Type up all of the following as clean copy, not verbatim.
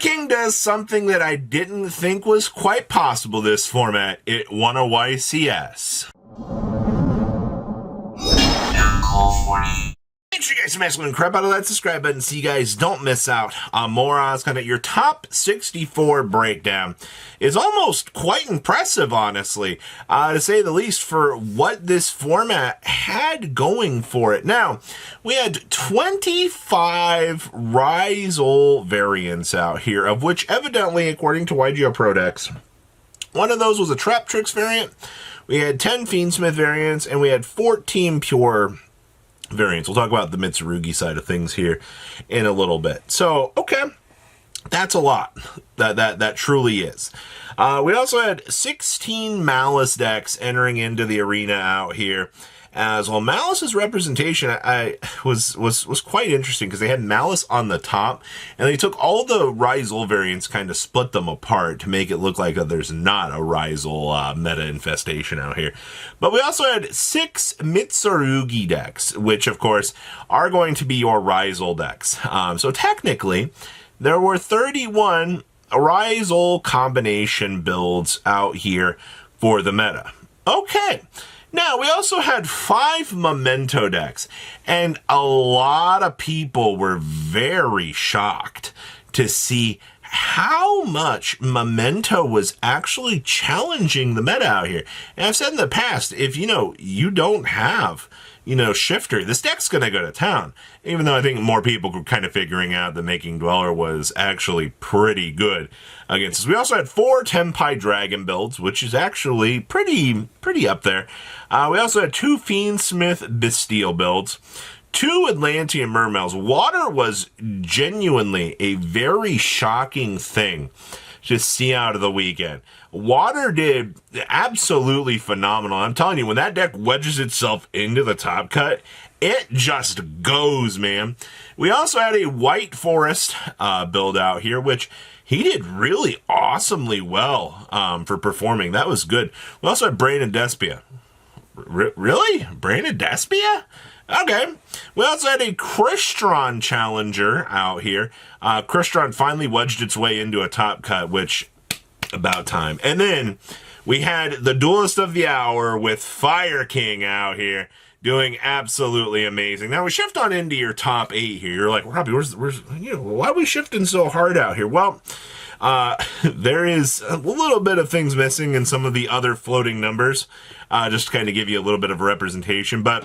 King does something that I didn't think was quite possible this format. It won a YCS. Make sure you guys smash the crap out of that subscribe button so you guys don't miss out on more on kind of your top 64 breakdown. Is almost quite impressive, honestly, to say the least, for what this format had going for it. Now, we had 25 Rizal variants out here, of which evidently, according to YGO Prodex, one of those was a Trap Tricks variant. We had 10 Fiendsmith variants, and we had 14 Pure variants. We'll talk about the Mitsurugi side of things here in a little bit. So, okay, that's a lot. That truly is. We also had 16 Malice decks entering into the arena out here. As well, Malice's representation was quite interesting because they had Malice on the top, and they took all the Rizal variants, kind of split them apart to make it look like there's not a Rizal meta infestation out here. But we also had 6 Mitsurugi decks, which of course are going to be your Rizal decks. So technically, there were 31 Rizal combination builds out here for the meta. Okay. Now, we also had 5 Memento decks, and a lot of people were very shocked to see how much Memento was actually challenging the meta out here. And I've said in the past, if, you don't have, Shifter, this deck's going to go to town. Even though I think more people were kind of figuring out that Making Dweller was actually pretty good against us. We also had 4 Tenpai Dragon builds, which is actually pretty up there. We also had 2 Fiendsmith Bastille builds, 2 Atlantean Mermails. Water was genuinely a very shocking thing to see out of the weekend. Water did absolutely phenomenal. I'm telling you, when that deck wedges itself into the top cut, it just goes, man. We also had a White Forest build out here, which he did really awesomely well for performing. That was good. We also had Brandon Despia. Really? Brandon Despia? Okay. We also had a Crystron challenger out here. Crystron finally wedged its way into a top cut, which, about time. And then we had the Duelist of the Hour with Fire King out here doing absolutely amazing. Now we shift on into your top 8 here. You're like, Robbie, why are we shifting so hard out here? Well, there is a little bit of things missing in some of the other floating numbers, just to kind of give you a little bit of a representation, but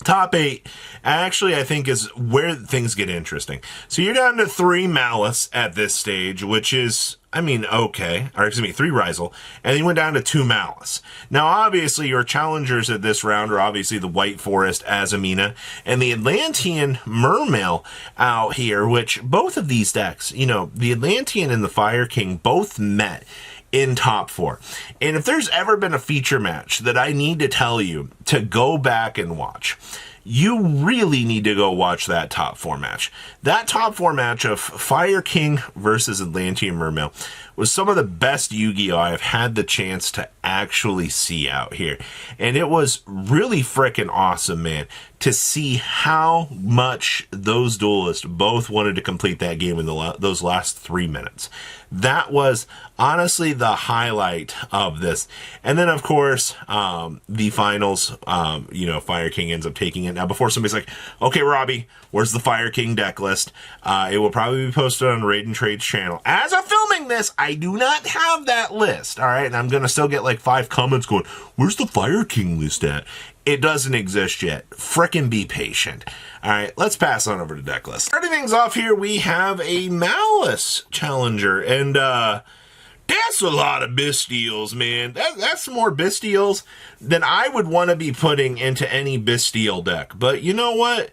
top 8, actually, I think, is where things get interesting. So you're down to 3 Malice at this stage, which is, okay. Or, 3 Rizal. And then you went down to 2 Malice. Now, obviously, your challengers at this round are obviously the White Forest, Azamina, and the Atlantean Mermail out here, which both of these decks, the Atlantean and the Fire King both met in top 4. And if there's ever been a feature match that I need to tell you to go back and watch, you really need to go watch that top 4 match. That top 4 match of Fire King versus Atlantean Mermail was some of the best Yu-Gi-Oh! I've had the chance to actually see out here. And it was really freaking awesome, man, to see how much those duelists both wanted to complete that game in those last 3 minutes. That was honestly the highlight of this. And then, of course, the finals, Fire King ends up taking it. Now, before somebody's like, okay, Robbie, where's the Fire King deck list? It will probably be posted on Raid and Trade's channel. As I'm filming this, I do not have that list, all right? And I'm going to still get like 5 comments going, where's the Fire King list at? It doesn't exist yet. Frickin' be patient. All right, let's pass on over to deck list. Starting things off here, we have a Malice challenger, and that's a lot of Bastiles, man. That's more Bastiles than I would want to be putting into any Bastille deck. But you know what?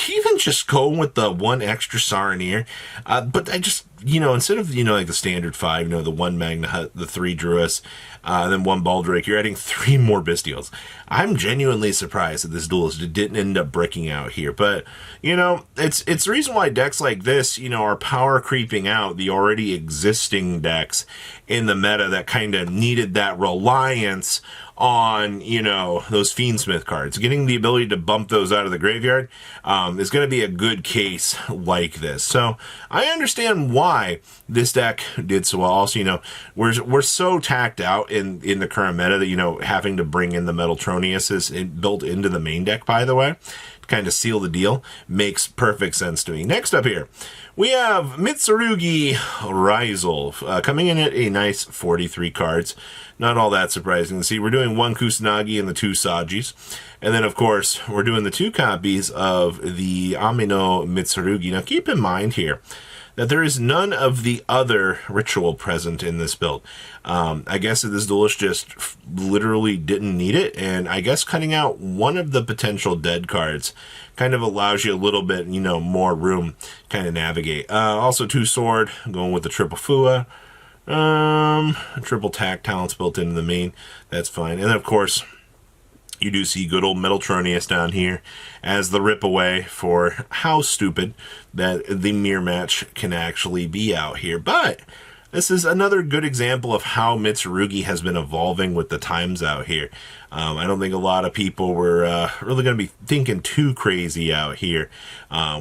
Even just going with the 1 extra Saronir, but I just, instead of, like the standard 5, the 1 Magna Hut, the 3 Druis, then 1 Baldrake, you're adding 3 more Bastiles. I'm genuinely surprised that this duelist didn't end up breaking out here, but, it's the reason why decks like this, are power creeping out the already existing decks in the meta that kind of needed that reliance on, those Fiendsmith cards. Getting the ability to bump those out of the graveyard is going to be a good case like this. So I understand why why this deck did so well. Also, you know, we're so tacked out in the current meta that, you know, having to bring in the Metaltronius is built into the main deck, by the way, to kind of seal the deal, makes perfect sense to me. Next up here, we have Mitsurugi Rizal, coming in at a nice 43 cards. Not all that surprising to see. We're doing 1 Kusanagi and the 2 Sajis. And then, of course, we're doing the 2 copies of the Amino Mitsurugi. Now, keep in mind here that there is none of the other ritual present in this build. I guess this duelist just literally didn't need it, and I guess cutting out one of the potential dead cards kind of allows you a little bit, you know, more room kind of navigate. Also 2 sword, going with the triple Fua. Triple tack talents built into the main. That's fine. And then, of course, you do see good old Metaltronius down here as the rip away for how stupid that the mirror match can actually be out here. But this is another good example of how Mitsurugi has been evolving with the times out here. I don't think a lot of people were really going to be thinking too crazy out here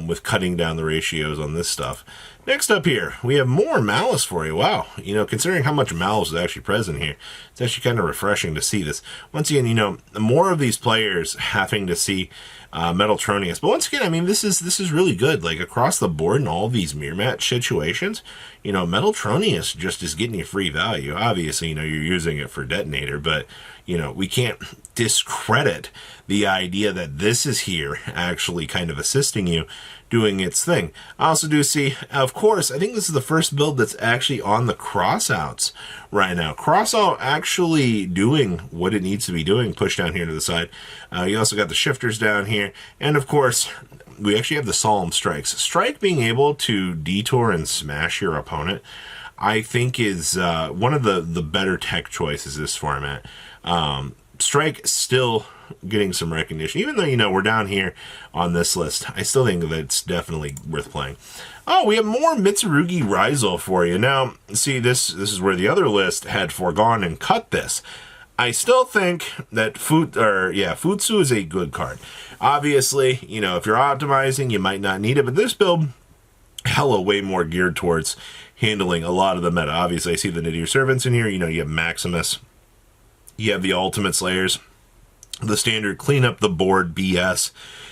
with cutting down the ratios on this stuff. Next up here, we have more Malice for you. Wow, you know, considering how much Malice is actually present here, it's actually kind of refreshing to see this. Once again, you know, more of these players having to see Metaltronius. But once again, I mean, this is really good. Like, across the board in all these mirror match situations, you know, Metaltronius just is getting you free value. Obviously, you know, you're using it for detonator, but, you know, we can't discredit the idea that this is here actually kind of assisting you doing its thing. I also do see, of course, I think this is the first build that's actually on the crossouts right now. Crossout actually doing what it needs to be doing, push down here to the side. You also got the shifters down here. And of course, we actually have the solemn strikes. Strike being able to detour and smash your opponent, I think is one of the better tech choices this format. Strike still getting some recognition, even though, you know, we're down here on this list. I still think that it's definitely worth playing. Oh, we have more Mitsurugi Rizal for you. Now, see, this is where the other list had foregone and cut this. I still think that Futsu is a good card. Obviously, you know, if you're optimizing, you might not need it, but this build, hella way more geared towards handling a lot of the meta. Obviously, I see the Nidir Servants in here. You know, you have Maximus. You have the Ultimate Slayers. The standard clean up the board BS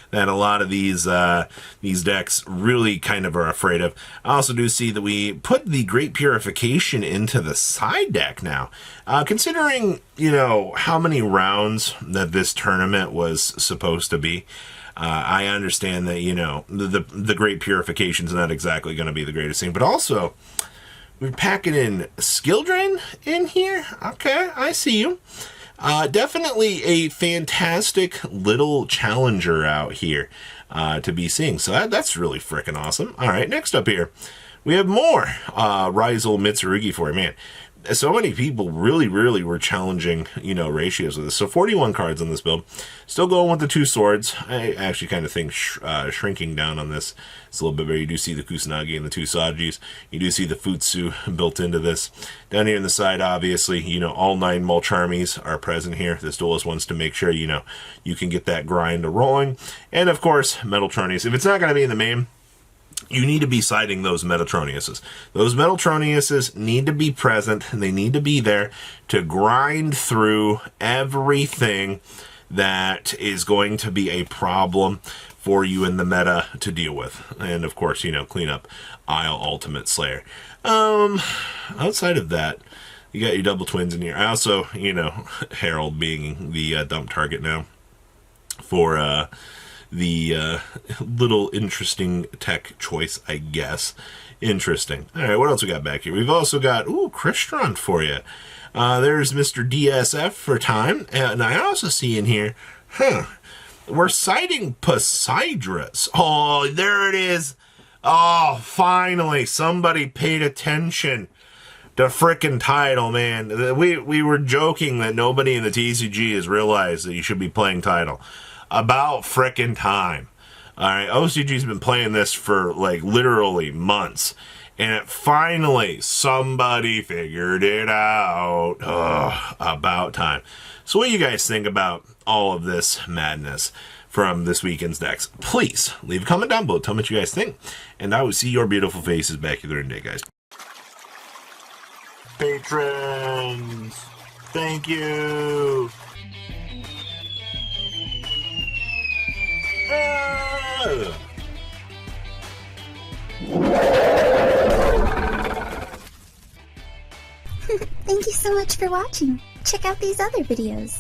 that a lot of these decks really kind of are afraid of. I also do see that we put the Great Purification into the side deck now. Considering, you know, how many rounds that this tournament was supposed to be, I understand that, you know, the Great Purification is not exactly going to be the greatest thing, but also we're packing in Skill Drain in here. Okay, I see you. Definitely a fantastic little challenger out here to be seeing. So that's really freaking awesome. All right, next up here, we have more Rizal Mitsurugi for you. Man, so many people really were challenging, you know, ratios with this. So 41 cards on this build. Still going with the 2 swords. I actually kind of think shrinking down on this is a little bit better. You do see the Kusanagi and the 2 Sajis. You do see the Futsu built into this. Down here on the side, obviously, you know, all 9 Mulcharmies are present here. This duelist wants to make sure, you know, you can get that grind rolling. And of course, Metaltronius. If it's not going to be in the main, you need to be siding those Metaltroniuses. Those Metaltroniuses need to be present, and they need to be there to grind through everything that is going to be a problem for you in the meta to deal with. And of course, you know, clean up Isle Ultimate Slayer. Outside of that, you got your double twins in here. I also, you know, Herald being the dump target now for the little interesting tech choice, I guess. Interesting. All right, what else we got back here? We've also got, Crystron for you. There's Mr. DSF for time. And I also see in here, we're citing Poseidrus. Oh, there it is. Oh, finally, somebody paid attention to frickin' title, man. We were joking that nobody in the TCG has realized that you should be playing title. About frickin' time. Alright, OCG's been playing this for, like, literally months. And finally, somebody figured it out. Ugh, about time. So what do you guys think about all of this madness? from this weekend's decks. Please leave a comment down below. Tell me what you guys think. And I will see your beautiful faces back here in a day, guys. Patrons, thank you. Thank you so much for watching. Check out these other videos.